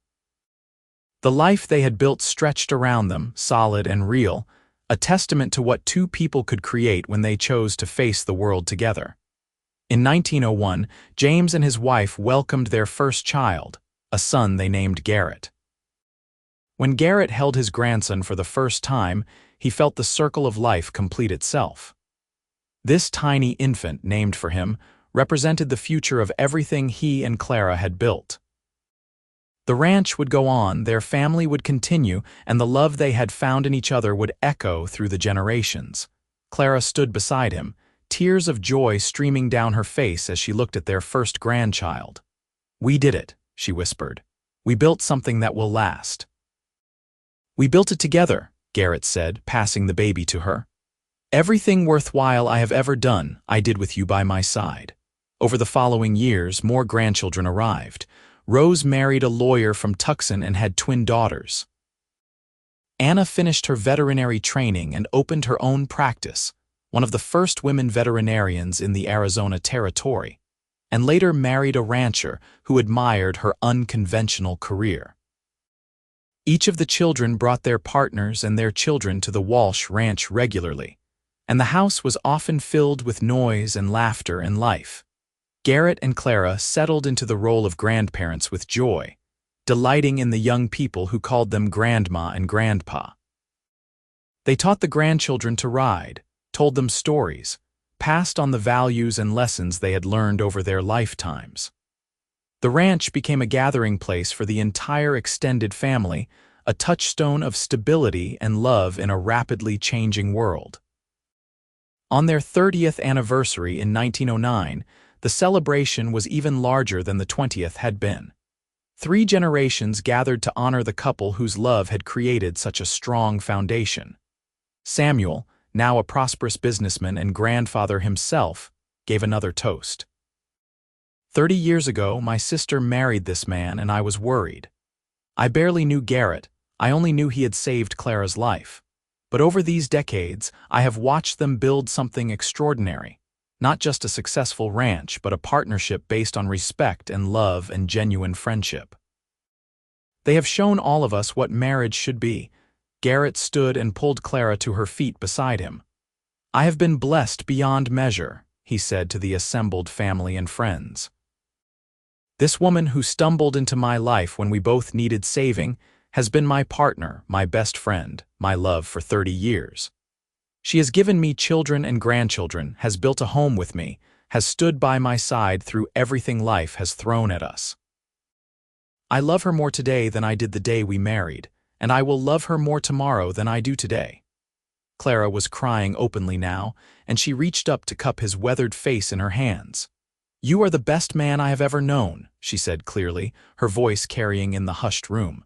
Speaker 1: The life they had built stretched around them, solid and real, a testament to what two people could create when they chose to face the world together. In 1901, James and his wife welcomed their first child, a son they named Garrett. When Garrett held his grandson for the first time, he felt the circle of life complete itself. This tiny infant, named for him, represented the future of everything he and Clara had built. The ranch would go on, their family would continue, and the love they had found in each other would echo through the generations. Clara stood beside him, tears of joy streaming down her face as she looked at their first grandchild. "We did it," she whispered. "We built something that will last." "We built it together," Garrett said, passing the baby to her. "Everything worthwhile I have ever done, I did with you by my side." Over the following years, more grandchildren arrived. Rose married a lawyer from Tucson and had twin daughters. Anna finished her veterinary training and opened her own practice, one of the first women veterinarians in the Arizona territory, and later married a rancher who admired her unconventional career. Each of the children brought their partners and their children to the Walsh ranch regularly, and the house was often filled with noise and laughter and life. Garrett and Clara settled into the role of grandparents with joy, delighting in the young people who called them Grandma and Grandpa. They taught the grandchildren to ride, told them stories, passed on the values and lessons they had learned over their lifetimes. The ranch became a gathering place for the entire extended family, a touchstone of stability and love in a rapidly changing world. On their 30th anniversary in 1909, the celebration was even larger than the 20th had been. 3 generations gathered to honor the couple whose love had created such a strong foundation. Samuel, now a prosperous businessman and grandfather himself, gave another toast. 30 years ago, my sister married this man and I was worried. I barely knew Garrett, I only knew he had saved Clara's life. But over these decades, I have watched them build something extraordinary. Not just a successful ranch, but a partnership based on respect and love and genuine friendship. They have shown all of us what marriage should be. Garrett stood and pulled Clara to her feet beside him. I have been blessed beyond measure, he said to the assembled family and friends. This woman who stumbled into my life when we both needed saving has been my partner, my best friend, my love for 30 years. She has given me children and grandchildren, has built a home with me, has stood by my side through everything life has thrown at us. I love her more today than I did the day we married, and I will love her more tomorrow than I do today." Clara was crying openly now, and she reached up to cup his weathered face in her hands. "You are the best man I have ever known," she said clearly, her voice carrying in the hushed room.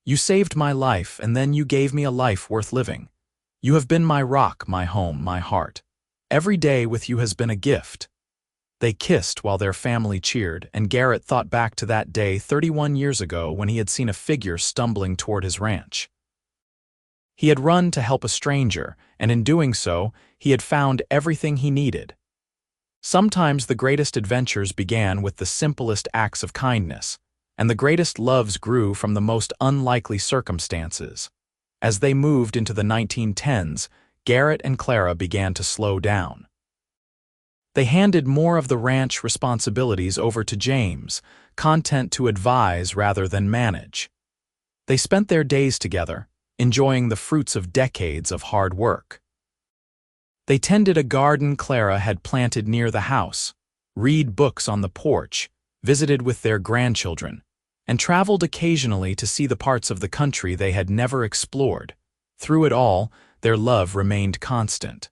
Speaker 1: "You saved my life, and then you gave me a life worth living. You have been my rock, my home, my heart. Every day with you has been a gift." They kissed while their family cheered, and Garrett thought back to that day 31 years ago when he had seen a figure stumbling toward his ranch. He had run to help a stranger, and in doing so, he had found everything he needed. Sometimes the greatest adventures began with the simplest acts of kindness, and the greatest loves grew from the most unlikely circumstances. As they moved into the 1910s, Garrett and Clara began to slow down. They handed more of the ranch responsibilities over to James, content to advise rather than manage. They spent their days together, enjoying the fruits of decades of hard work. They tended a garden Clara had planted near the house, read books on the porch, visited with their grandchildren, and traveled occasionally to see the parts of the country they had never explored. Through it all, their love remained constant.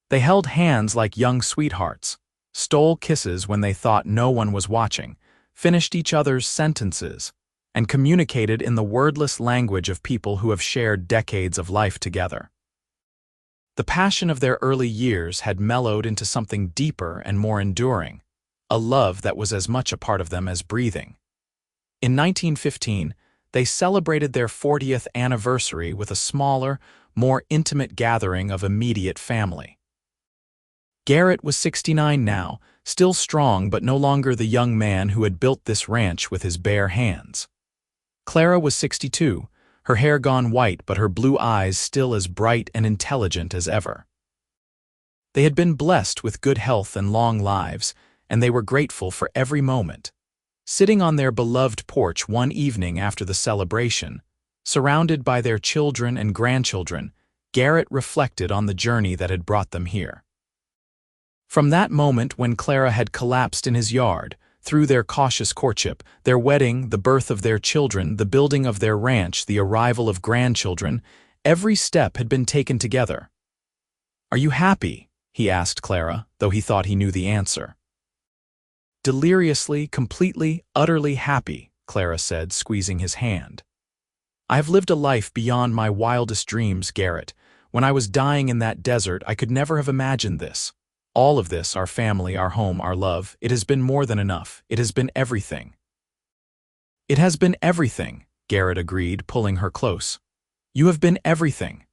Speaker 1: They held hands like young sweethearts, stole kisses when they thought no one was watching, finished each other's sentences, and communicated in the wordless language of people who have shared decades of life together. The passion of their early years had mellowed into something deeper and more enduring, a love that was as much a part of them as breathing. In 1915, they celebrated their 40th anniversary with a smaller, more intimate gathering of immediate family. Garrett was 69 now, still strong but no longer the young man who had built this ranch with his bare hands. Clara was 62, her hair gone white but her blue eyes still as bright and intelligent as ever. They had been blessed with good health and long lives, and they were grateful for every moment. Sitting on their beloved porch one evening after the celebration, surrounded by their children and grandchildren, Garrett reflected on the journey that had brought them here. From that moment when Clara had collapsed in his yard, through their cautious courtship, their wedding, the birth of their children, the building of their ranch, the arrival of grandchildren, every step had been taken together. "Are you happy?" he asked Clara, though he thought he knew the answer. "Deliriously, completely, utterly happy," Clara said, squeezing his hand. "I have lived a life beyond my wildest dreams, Garrett. When I was dying in that desert, I could never have imagined this. All of this, our family, our home, our love, it has been more than enough. It has been everything." "It has been everything," Garrett agreed, pulling her close. "You have been everything."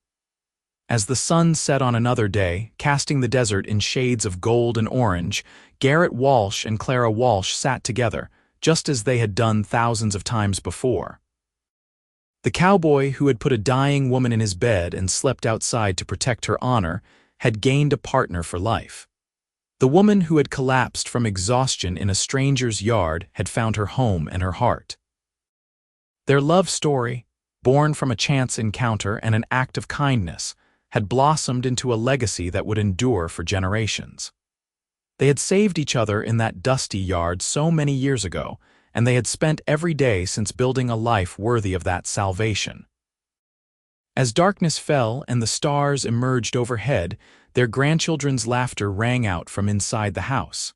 Speaker 1: As the sun set on another day, casting the desert in shades of gold and orange, Garrett Walsh and Clara Walsh sat together, just as they had done thousands of times before. The cowboy who had put a dying woman in his bed and slept outside to protect her honor had gained a partner for life. The woman who had collapsed from exhaustion in a stranger's yard had found her home and her heart. Their love story, born from a chance encounter and an act of kindness, had blossomed into a legacy that would endure for generations. They had saved each other in that dusty yard so many years ago, and they had spent every day since building a life worthy of that salvation. As darkness fell and the stars emerged overhead, their grandchildren's laughter rang out from inside the house.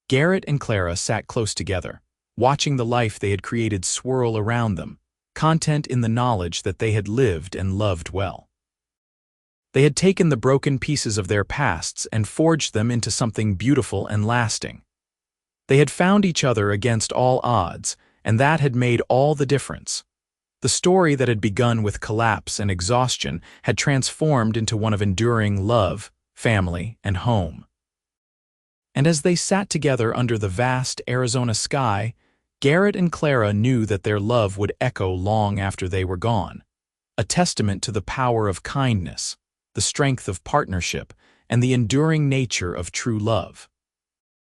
Speaker 1: Garrett and Clara sat close together, watching the life they had created swirl around them, content in the knowledge that they had lived and loved well. They had taken the broken pieces of their pasts and forged them into something beautiful and lasting. They had found each other against all odds, and that had made all the difference. The story that had begun with collapse and exhaustion had transformed into one of enduring love, family, and home. And as they sat together under the vast Arizona sky, Garrett and Clara knew that their love would echo long after they were gone, a testament to the power of kindness, the strength of partnership, and the enduring nature of true love.